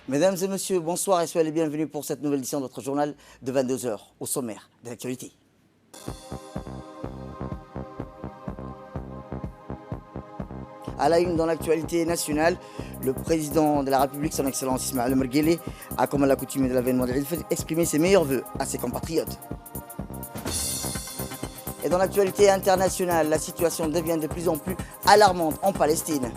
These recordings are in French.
Mesdames et messieurs, bonsoir et soyez les bienvenus pour cette nouvelle édition de notre journal de 22 heures au sommaire de l'actualité. À la une dans l'actualité nationale, le président de la République, son Excellence Ismaël Omar Guelleh, a, comme à l'accoutumée de l'avènement de l'Eid el-Fitr, exprimé ses meilleurs vœux à ses compatriotes. Et dans l'actualité internationale, la situation devient de plus en plus alarmante en Palestine.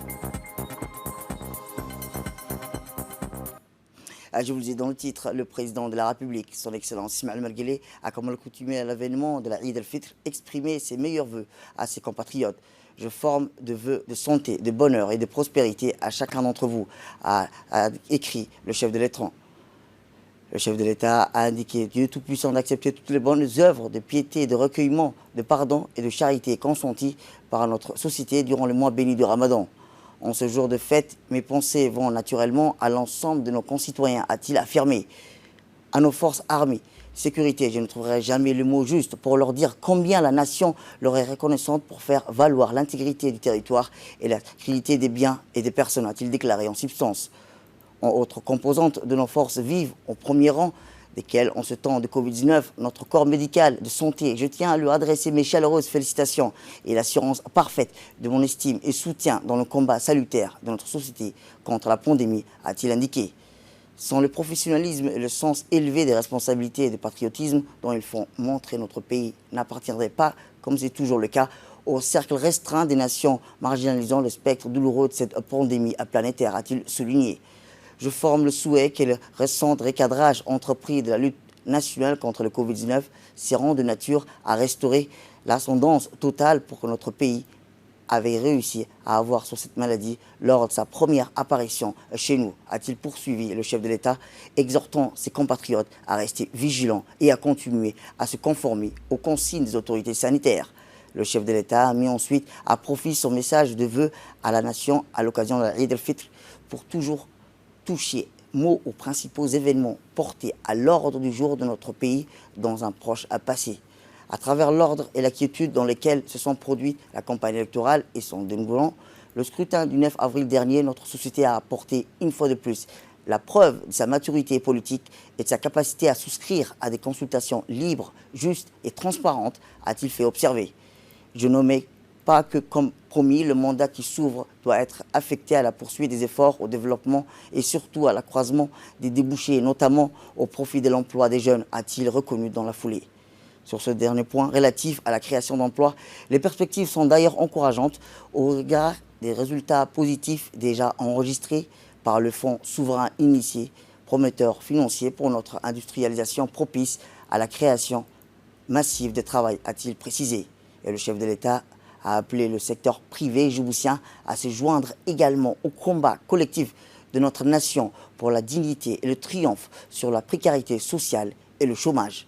Je vous le dis dans le titre, le président de la République, son Excellence Ismaël Omar Guelleh, a, comme à l'accoutumée à l'avènement de la Eid el-Fitr, exprimé ses meilleurs vœux à ses compatriotes. Je forme de vœux de santé, de bonheur et de prospérité à chacun d'entre vous, a écrit le chef de l'État. Le chef de l'État a indiqué Dieu Tout-Puissant d'accepter toutes les bonnes œuvres de piété, de recueillement, de pardon et de charité consenties par notre société durant le mois béni du Ramadan. En ce jour de fête, mes pensées vont naturellement à l'ensemble de nos concitoyens, a-t-il affirmé. À nos forces armées, sécurité, je ne trouverai jamais le mot juste pour leur dire combien la nation leur est reconnaissante pour faire valoir l'intégrité du territoire et la qualité des biens et des personnes, a-t-il déclaré en substance. En autre composante de nos forces vives, au premier rang desquelles, en ce temps de Covid-19, notre corps médical de santé, je tiens à lui adresser mes chaleureuses félicitations et l'assurance parfaite de mon estime et soutien dans le combat salutaire de notre société contre la pandémie, a-t-il indiqué. Sans le professionnalisme et le sens élevé des responsabilités et du patriotisme dont ils font montrer notre pays n'appartiendrait pas, comme c'est toujours le cas, au cercle restreint des nations marginalisant le spectre douloureux de cette pandémie planétaire, a-t-il souligné. Je forme le souhait que le récent recadrage entrepris de la lutte nationale contre le Covid-19 seront de nature à restaurer l'ascendance totale pour que notre pays avait réussi à avoir sur cette maladie lors de sa première apparition chez nous, a-t-il poursuivi le chef de l'État, exhortant ses compatriotes à rester vigilants et à continuer à se conformer aux consignes des autorités sanitaires. Le chef de l'État a mis ensuite à profit son message de vœux à la nation à l'occasion de la Eid el-Fitr pour toujours toucher mot aux principaux événements portés à l'ordre du jour de notre pays dans un proche passé. À travers l'ordre et la quiétude dans lesquels se sont produites la campagne électorale et son dénouement, le scrutin du 9 avril dernier, notre société a apporté une fois de plus la preuve de sa maturité politique et de sa capacité à souscrire à des consultations libres, justes et transparentes, a-t-il fait observer. Je n'omets pas que, comme promis, le mandat qui s'ouvre doit être affecté à la poursuite des efforts au développement et surtout à l'accroissement des débouchés, notamment au profit de l'emploi des jeunes, a-t-il reconnu dans la foulée. Sur ce dernier point relatif à la création d'emplois, les perspectives sont d'ailleurs encourageantes au regard des résultats positifs déjà enregistrés par le Fonds souverain initié, prometteur financier pour notre industrialisation propice à la création massive de travail, a-t-il précisé. Et le chef de l'État a appelé le secteur privé djiboutien à se joindre également au combat collectif de notre nation pour la dignité et le triomphe sur la précarité sociale et le chômage.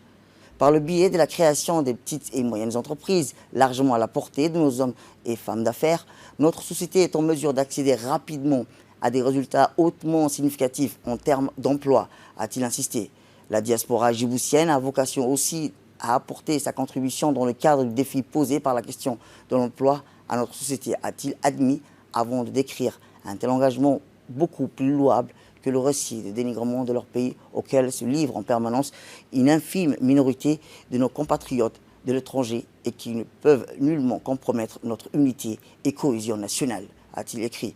Par le biais de la création des petites et moyennes entreprises, largement à la portée de nos hommes et femmes d'affaires, notre société est en mesure d'accéder rapidement à des résultats hautement significatifs en termes d'emploi, a-t-il insisté. La diaspora djiboutienne a vocation aussi à apporter sa contribution dans le cadre du défi posé par la question de l'emploi à notre société, a-t-il admis avant de décrire un tel engagement beaucoup plus louable que le récit de dénigrement de leur pays auquel se livre en permanence une infime minorité de nos compatriotes de l'étranger et qui ne peuvent nullement compromettre notre unité et cohésion nationale, a-t-il écrit.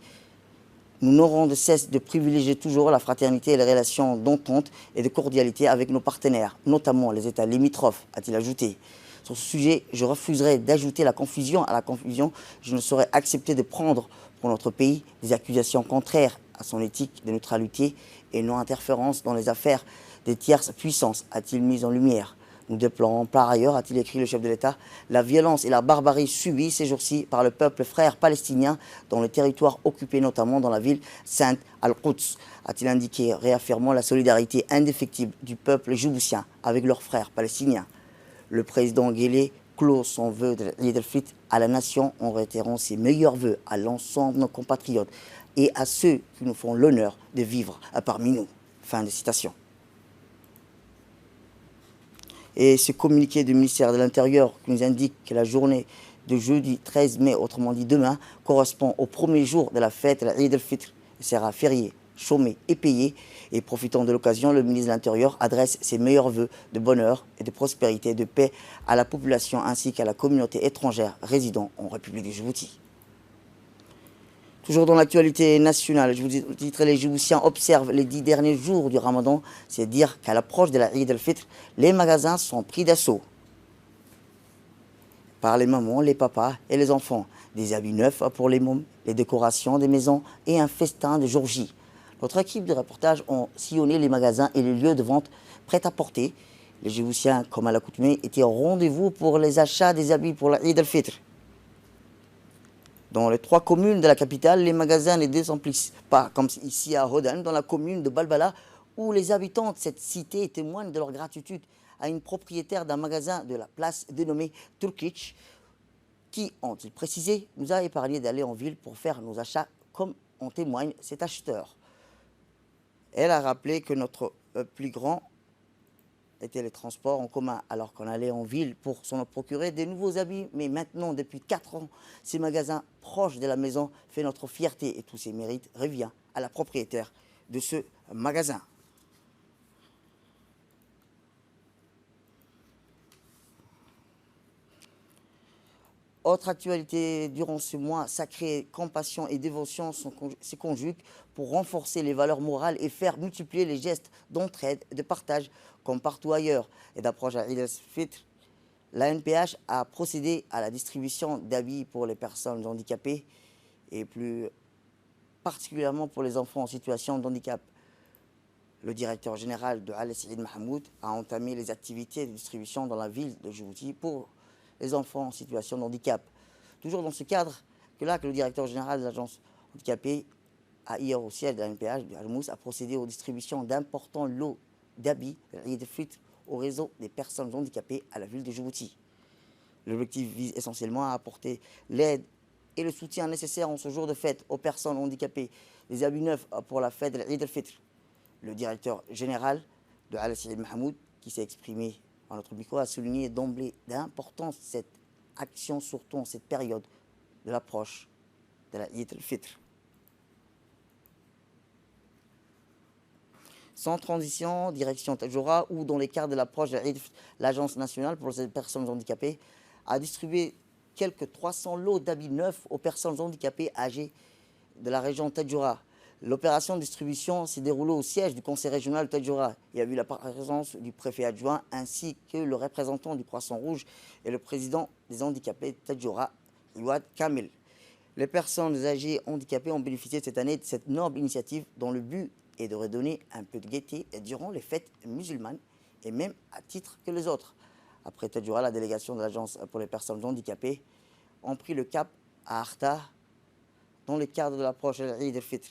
Nous n'aurons de cesse de privilégier toujours la fraternité et les relations d'entente et de cordialité avec nos partenaires, notamment les États limitrophes, a-t-il ajouté. Sur ce sujet, je refuserai d'ajouter la confusion à la confusion. Je ne saurais accepter de prendre pour notre pays des accusations contraires à son éthique de neutralité et non-interférence dans les affaires des tierces puissances, a-t-il mis en lumière. Nous déplorons par ailleurs, a-t-il écrit le chef de l'État, la violence et la barbarie subies ces jours-ci par le peuple frère palestinien dans le territoire occupé, notamment dans la ville sainte Al-Quds, a-t-il indiqué, réaffirmant la solidarité indéfectible du peuple djiboutien avec leurs frères palestiniens. Le président Guelleh clôt son vœu de l'Eid el-Fitr à la nation en réitérant ses meilleurs vœux à l'ensemble de nos compatriotes et à ceux qui nous font l'honneur de vivre parmi nous. Fin de citation. Et ce communiqué du ministère de l'Intérieur qui nous indique que la journée de jeudi 13 mai, autrement dit demain, correspond au premier jour de la fête de l'Eid el-Fitr et sera férié chômés et payés. Et profitant de l'occasion, le ministre de l'Intérieur adresse ses meilleurs vœux de bonheur et de prospérité, de paix à la population ainsi qu'à la communauté étrangère résidant en République de Djibouti. Toujours dans l'actualité nationale, je vous dis, les Djiboutiens observent les 10 derniers jours du Ramadan, c'est dire qu'à l'approche de la Eid al-Fitr, les magasins sont pris d'assaut par les mamans, les papas et les enfants. Des habits neufs pour les mômes, les décorations des maisons et un festin de jour J. Notre équipe de reportage ont sillonné les magasins et les lieux de vente prêts à porter. Les Djiboutiens, comme à l'accoutumée, étaient au rendez-vous pour les achats des habits pour la Eid al-Fitr. Dans les 3 communes de la capitale, les magasins ne désemplissent pas, comme ici à Rodan, dans la commune de Balbala, où les habitants de cette cité témoignent de leur gratitude à une propriétaire d'un magasin de la place dénommé Turkic, qui, ont-ils précisé, nous a épargné d'aller en ville pour faire nos achats, comme en témoigne cet acheteur. Elle a rappelé que notre plus grand était les transports en commun, alors qu'on allait en ville pour s'en procurer des nouveaux habits. Mais maintenant, depuis 4 ans, ces magasins proches de la maison font notre fierté et tous ces mérites reviennent à la propriétaire de ce magasin. Autre actualité, durant ce mois sacré, compassion et dévotion se conjuguent pour renforcer les valeurs morales et faire multiplier les gestes d'entraide et de partage comme partout ailleurs. Et d'approche à Eid al-Fitr, la NPH a procédé à la distribution d'habits pour les personnes handicapées et plus particulièrement pour les enfants en situation de handicap. Le directeur général de Al Saïd Mahmoud a entamé les activités de distribution dans la ville de Djibouti pour les enfants en situation de handicap. Toujours dans ce cadre, que le directeur général de l'agence handicapée a hier au siège de la NPH de Al-Mous a procédé aux distributions d'importants lots d'habits et de frites au réseau des personnes handicapées à la ville de Djibouti. L'objectif vise essentiellement à apporter l'aide et le soutien nécessaire en ce jour de fête aux personnes handicapées, des habits neufs pour la fête de l'Eid al-Fitr. Le directeur général de Al Saïd Mahmoud, qui s'est exprimé à notre micro, a souligné d'emblée l'importance de cette action, surtout en cette période de l'approche de la Eid al-Fitr. Sans transition, direction Tadjoura, où dans les cadres de l'approche de la Eid al-Fitr, l'Agence nationale pour les personnes handicapées a distribué quelques 300 lots d'habits neufs aux personnes handicapées âgées de la région Tadjoura. L'opération de distribution s'est déroulée au siège du conseil régional de Tadjoura. Il y a eu la présence du préfet adjoint ainsi que le représentant du Croissant Rouge et le président des handicapés de Tadjoura, Iwad Kamil. Les personnes âgées handicapées ont bénéficié cette année de cette noble initiative dont le but est de redonner un peu de gaieté durant les fêtes musulmanes et même à titre que les autres. Après Tadjoura, la délégation de l'Agence pour les personnes handicapées ont pris le cap à Arta dans le cadre de l'approche de l'Eid al-Fitr.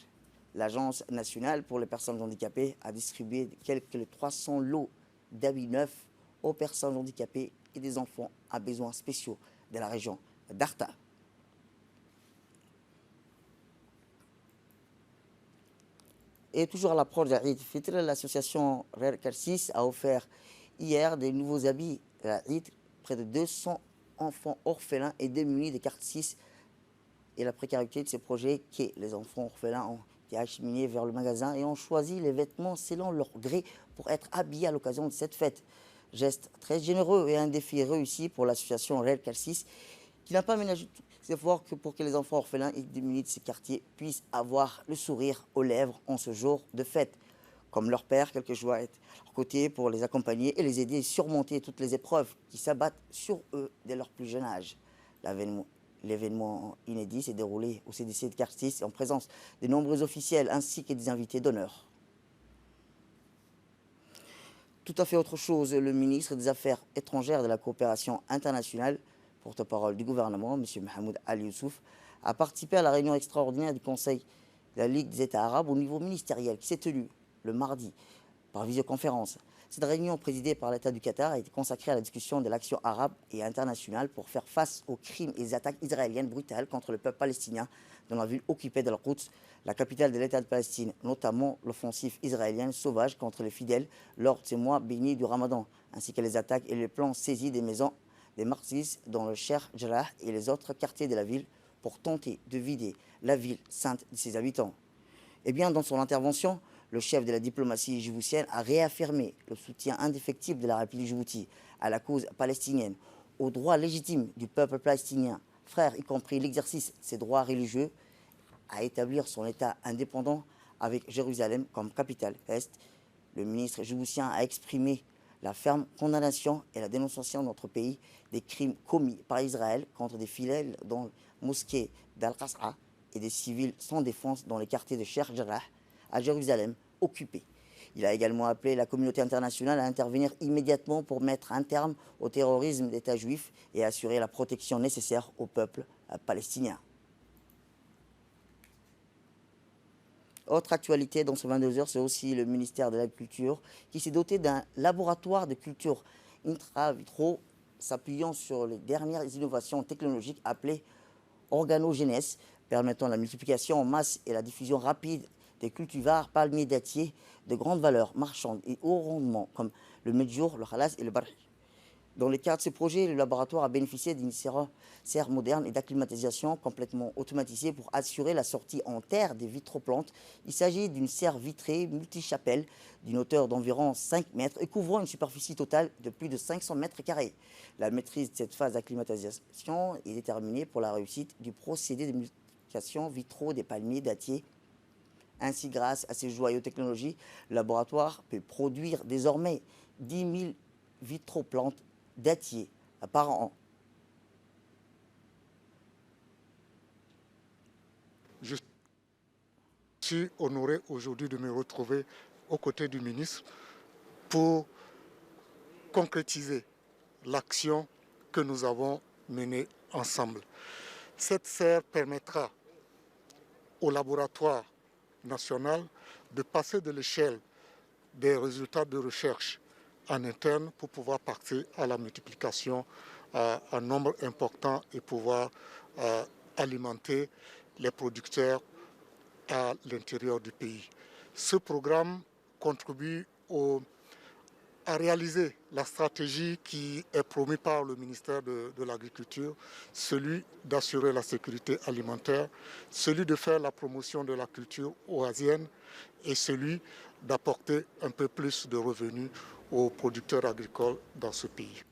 L'Agence nationale pour les personnes handicapées a distribué quelques 300 lots d'habits neufs aux personnes handicapées et des enfants à besoins spéciaux de la région d'Arta. Et toujours à l'approche de la Eid al-Fitr, l'association Rare Karsis a offert hier des nouveaux habits à la Eid, près de 200 enfants orphelins et démunis de carte 6. Et la précarité de ces projets, que les enfants orphelins ont été acheminés vers le magasin et ont choisi les vêtements selon leur gré pour être habillés à l'occasion de cette fête. Geste très généreux et un défi réussi pour l'association Rare Karsis, qui n'a pas ménagé ses efforts pour que les enfants orphelins et démunis de ces quartiers puissent avoir le sourire aux lèvres en ce jour de fête. Comme leur père, quelque joie est à leur côté pour les accompagner et les aider à surmonter toutes les épreuves qui s'abattent sur eux dès leur plus jeune âge. L'événement inédit s'est déroulé au CDC de Karsis en présence de nombreux officiels ainsi que des invités d'honneur. Tout à fait autre chose, le ministre des Affaires étrangères et de la coopération internationale, porte-parole du gouvernement, M. Mohamed Ali Youssouf, a participé à la réunion extraordinaire du Conseil de la Ligue des États arabes au niveau ministériel qui s'est tenue le mardi par visioconférence. Cette réunion présidée par l'État du Qatar a été consacrée à la discussion de l'action arabe et internationale pour faire face aux crimes et aux attaques israéliennes brutales contre le peuple palestinien dans la ville occupée d'Al-Quds, la capitale de l'État de Palestine, notamment l'offensive israélienne sauvage contre les fidèles lors de ces mois bénis du Ramadan, ainsi que les attaques et les plans saisis des maisons des martyrs dans le Sheikh Jarrah et les autres quartiers de la ville pour tenter de vider la ville sainte de ses habitants. Eh bien, dans son intervention, le chef de la diplomatie djiboutienne a réaffirmé le soutien indéfectible de la République djibouti à la cause palestinienne, aux droits légitimes du peuple palestinien, frère, y compris l'exercice de ses droits religieux, à établir son État indépendant avec Jérusalem comme capitale Est. Le ministre djiboutien a exprimé la ferme condamnation et la dénonciation de notre pays des crimes commis par Israël contre des fidèles dans la mosquée d'Al-Qas'a et des civils sans défense dans les quartiers de Sheikh Jarrah à Jérusalem occupés. Il a également appelé la communauté internationale à intervenir immédiatement pour mettre un terme au terrorisme d'État juif et assurer la protection nécessaire au peuple palestinien. Autre actualité dans ce 22 heures, c'est aussi le ministère de l'Agriculture qui s'est doté d'un laboratoire de culture intra-vitro s'appuyant sur les dernières innovations technologiques appelées organogénèse, permettant la multiplication en masse et la diffusion rapide des cultivars palmiers dattiers de grande valeur marchande et haut rendement comme le medjour, le khalas et le barh. Dans le cadre de ce projet, le laboratoire a bénéficié d'une serre moderne et d'acclimatisation complètement automatisée pour assurer la sortie en terre des vitroplantes. Il s'agit d'une serre vitrée multichapelle d'une hauteur d'environ 5 mètres et couvrant une superficie totale de plus de 500 mètres carrés. La maîtrise de cette phase d'acclimatisation est déterminée pour la réussite du procédé de multiplication vitro des palmiers dattiers. Ainsi, grâce à ces joyaux technologies, le laboratoire peut produire désormais 10 000 vitroplantes dattiers par an. Je suis honoré aujourd'hui de me retrouver aux côtés du ministre pour concrétiser l'action que nous avons menée ensemble. Cette serre permettra au laboratoire national de passer de l'échelle des résultats de recherche en interne pour pouvoir passer à la multiplication en nombre important et pouvoir alimenter les producteurs à l'intérieur du pays. Ce programme contribue à réaliser la stratégie qui est promue par le ministère de l'Agriculture, celui d'assurer la sécurité alimentaire, celui de faire la promotion de la culture oasienne et celui d'apporter un peu plus de revenus aux producteurs agricoles dans ce pays.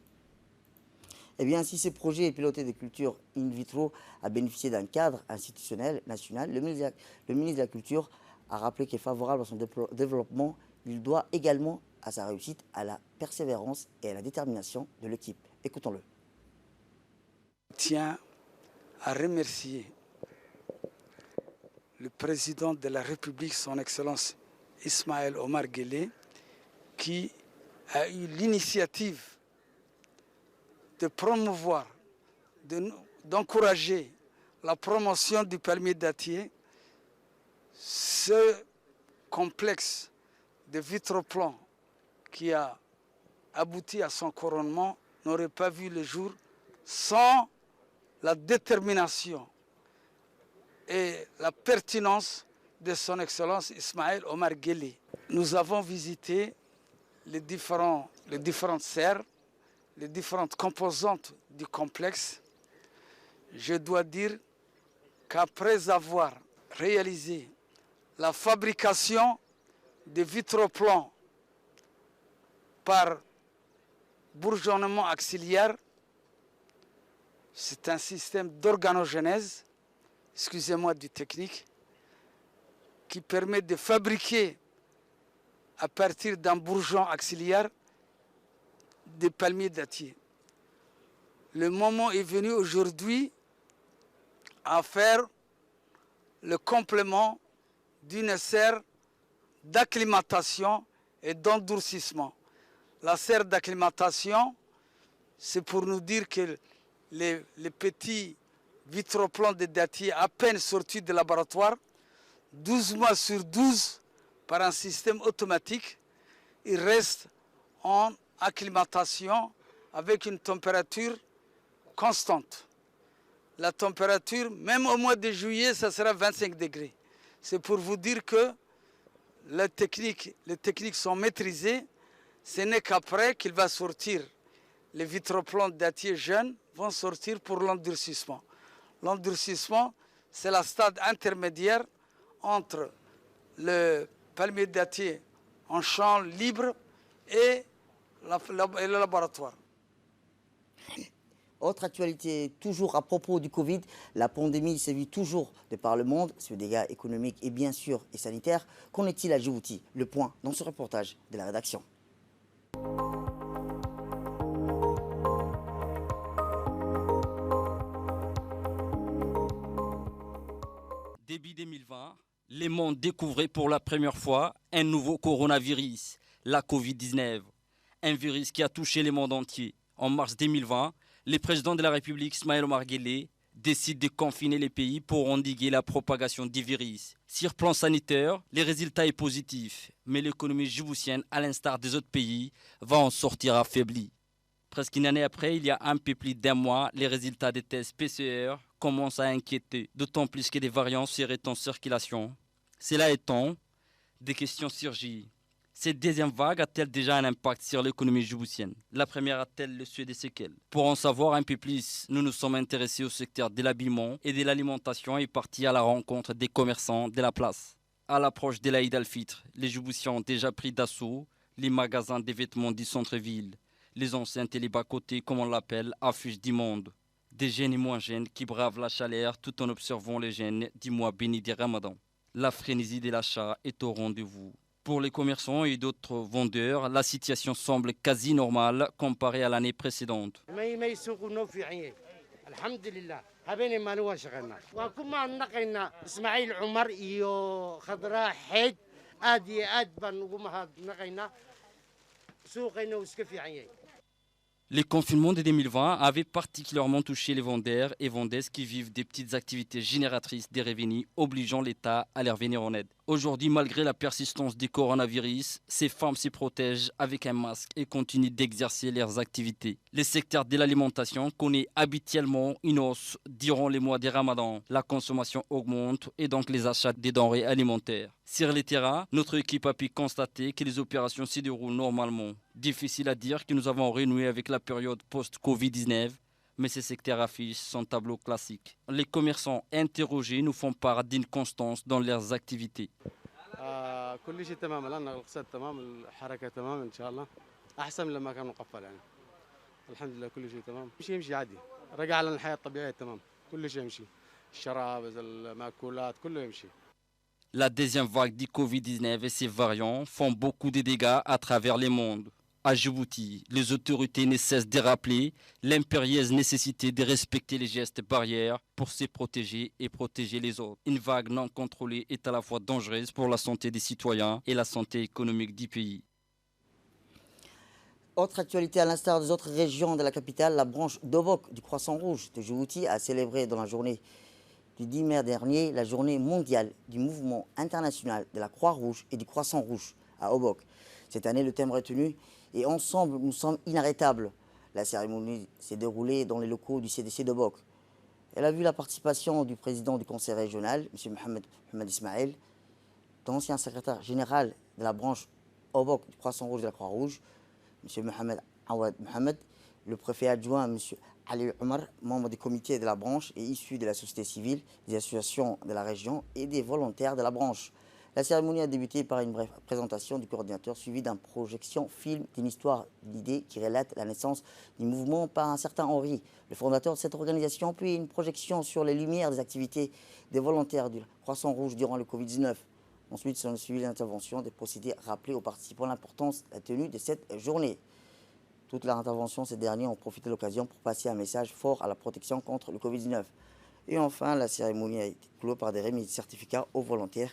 Eh bien, si ce projet piloté de culture in vitro a bénéficié d'un cadre institutionnel national, le ministre de la Culture a rappelé qu'il est favorable à son développement. Il doit également à sa réussite à la persévérance et à la détermination de l'équipe. Écoutons-le. Je tiens à remercier le président de la République, son Excellence Ismaël Omar Guelleh, qui a eu l'initiative de promouvoir, d'encourager la promotion du palmier dattier. Ce complexe de vitroplan qui a abouti à son couronnement n'aurait pas vu le jour sans la détermination et la pertinence de son Excellence Ismaël Omar Guelleh. Nous avons visité les différentes serres, les différentes composantes du complexe. Je dois dire qu'après avoir réalisé la fabrication de vitroplans par bourgeonnement axillaire, c'est un système d'organogénèse, excusez-moi du technique, qui permet de fabriquer à partir d'un bourgeon axillaire des palmiers dattiers. Le moment est venu aujourd'hui à faire le complément d'une serre d'acclimatation et d'endurcissement. La serre d'acclimatation, c'est pour nous dire que les petits vitroplans de dattier à peine sortis du laboratoire, 12 mois sur 12, par un système automatique, ils restent en acclimatation avec une température constante. La température, même au mois de juillet, ça sera 25 degrés. C'est pour vous dire que les techniques sont maîtrisées. Ce n'est qu'après qu'il va sortir. Les vitroplans dattiers jeunes vont sortir pour l'endurcissement. L'endurcissement, c'est la stade intermédiaire entre le palmier dattier en champ libre et le laboratoire. Autre actualité, toujours à propos du Covid, la pandémie sévit toujours de par le monde, ses dégâts économiques et bien sûr et sanitaires. Qu'en est-il à Djibouti? Le point dans ce reportage de la rédaction. Début 2020, le monde découvrait pour la première fois un nouveau coronavirus, la Covid-19, un virus qui a touché le monde entier. En mars 2020, le président de la République, Ismaël Omar Guelleh, décide de confiner les pays pour endiguer la propagation du virus. Sur plan sanitaire, le résultat est positif, mais l'économie djiboutienne, à l'instar des autres pays, va en sortir affaiblie. Presque une année après, il y a un peu plus d'un mois, les résultats des tests PCR commencent à inquiéter, d'autant plus que des variants seraient en circulation. Cela étant, des questions surgissent. Cette deuxième vague a-t-elle déjà un impact sur l'économie djiboutienne? La première a-t-elle le sujet des séquelles? Pour en savoir un peu plus, nous nous sommes intéressés au secteur de l'habillement et de l'alimentation et partis à la rencontre des commerçants de la place. À l'approche de l'Aïd al-Fitr, les Djiboutiens ont déjà pris d'assaut les magasins des vêtements du centre-ville. Les enceintes et les bas-côtés, comme on l'appelle, affichent du monde. Des jeunes et moins jeunes qui bravent la chaleur tout en observant les jeûnes du mois béni du Ramadan. La frénésie de l'achat est au rendez-vous. Pour les commerçants et d'autres vendeurs, la situation semble quasi normale comparée à l'année précédente. Le confinement de 2020 avait particulièrement touché les vendeurs et vendeuses qui vivent des petites activités génératrices de revenus, obligeant l'État à leur venir en aide. Aujourd'hui, malgré la persistance du coronavirus, ces femmes se protègent avec un masque et continuent d'exercer leurs activités. Le secteur de l'alimentation connaît habituellement une hausse durant les mois de Ramadan. La consommation augmente et donc les achats des denrées alimentaires. Sur le terrain, notre équipe a pu constater que les opérations se déroulent normalement. Difficile à dire que nous avons renoué avec la période post-Covid-19, mais ces secteurs affichent son tableau classique. Les commerçants interrogés nous font part d'une constance dans leurs activités. كل شيء تمام الان الاقتصاد تمام الحركه تمام ان شاء الله احسن لما كان مقفل يعني الحمد لله كل شيء تمام شيء يمشي عادي رجع لنا الحياه الطبيعيه تمام كل شيء يمشي الشراب المأكولات كله يمشي. La deuxième vague du Covid-19 et ses variants font beaucoup de dégâts à travers le monde. À Djibouti, les autorités ne cessent de rappeler l'impérieuse nécessité de respecter les gestes barrières pour se protéger et protéger les autres. Une vague non contrôlée est à la fois dangereuse pour la santé des citoyens et la santé économique du pays. Autre actualité, à l'instar des autres régions de la capitale, la branche d'Obok du Croissant Rouge de Djibouti a célébré dans la journée du 10 mai dernier la journée mondiale du mouvement international de la Croix-Rouge et du Croissant Rouge à Obok. Cette année, le thème retenu est « Ensemble, nous sommes inarrêtables ». La cérémonie s'est déroulée dans les locaux du CDC d'Obok. Elle a vu la participation du président du conseil régional, M. Mohamed Ismaël, d'ancien secrétaire général de la branche Obok du Croissant Rouge de la Croix-Rouge, M. Mohamed Awad Mohamed, le préfet adjoint, M. Ali Omar, membre du comité de la branche et issu de la société civile, des associations de la région et des volontaires de la branche. La cérémonie a débuté par une brève présentation du coordinateur suivie d'une projection film d'une histoire d'idées qui relate la naissance du mouvement par un certain Henri, le fondateur de cette organisation, puis une projection sur les lumières des activités des volontaires du Croissant Rouge durant le Covid-19. Ensuite, s'en est suivi l'intervention des procédés rappelés aux participants l'importance de la tenue de cette journée. Toute leur intervention, ces derniers ont profité de l'occasion pour passer un message fort à la protection contre le Covid-19. Et enfin, la cérémonie a été close par des remises de certificats aux volontaires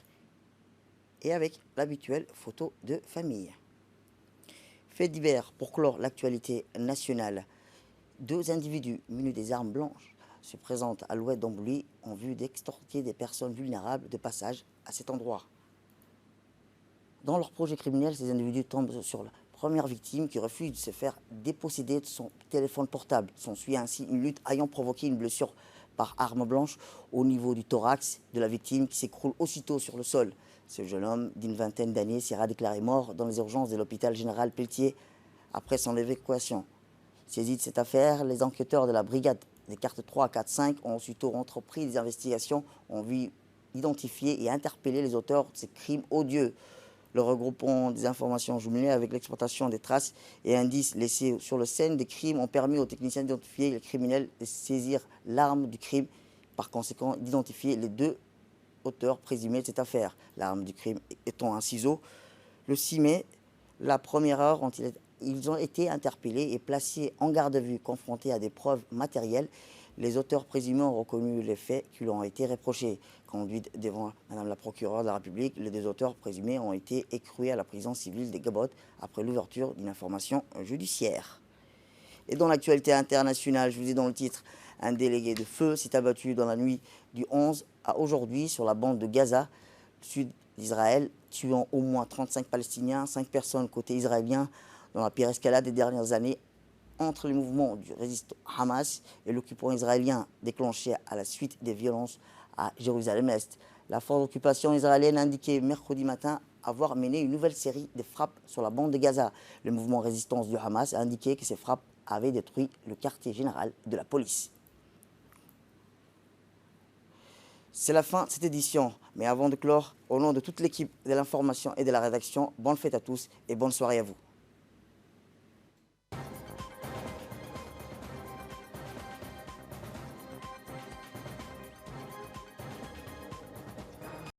et avec l'habituelle photo de famille. Fait divers pour clore l'actualité nationale. 2 individus munis des armes blanches se présentent à l'ouest d'Ambouly en vue d'extorquer des personnes vulnérables de passage à cet endroit. Dans leur projet criminel, ces individus tombent sur la première victime qui refuse de se faire déposséder de son téléphone portable. S'ensuit ainsi une lutte ayant provoqué une blessure par arme blanche au niveau du thorax de la victime qui s'écroule aussitôt sur le sol. Ce jeune homme d'une vingtaine d'années sera déclaré mort dans les urgences de l'hôpital général Pelletier après son évacuation. Saisis de cette affaire, les enquêteurs de la brigade des cartes 3, 4, 5 ont aussitôt entrepris des investigations en vue identifier et interpeller les auteurs de ces crimes odieux. Le regroupement des informations jumelées avec l'exploitation des traces et indices laissés sur le scène des crimes ont permis aux techniciens d'identifier les criminels, de saisir l'arme du crime, par conséquent d'identifier les 2 auteurs présumés de cette affaire. L'arme du crime étant un ciseau. Le 6 mai, la première heure, ils ont été interpellés et placés en garde à vue, confrontés à des preuves matérielles. Les auteurs présumés ont reconnu les faits qui leur ont été reprochés. Conduits devant Madame la procureure de la République, les 2 auteurs présumés ont été écroués à la prison civile des Gabotes après l'ouverture d'une information judiciaire. Et dans l'actualité internationale, je vous ai dans le titre, un délégué de feu s'est abattu dans la nuit du 11 à aujourd'hui sur la bande de Gaza, sud d'Israël, tuant au moins 35 Palestiniens, 5 personnes côté israélien, dans la pire escalade des dernières années entre les mouvements du résistant Hamas et l'occupant israélien déclenché à la suite des violences à Jérusalem-Est. La force d'occupation israélienne a indiqué mercredi matin avoir mené une nouvelle série de frappes sur la bande de Gaza. Le mouvement résistance du Hamas a indiqué que ces frappes avaient détruit le quartier général de la police. C'est la fin de cette édition, mais avant de clore, au nom de toute l'équipe de l'information et de la rédaction, bonne fête à tous et bonne soirée à vous.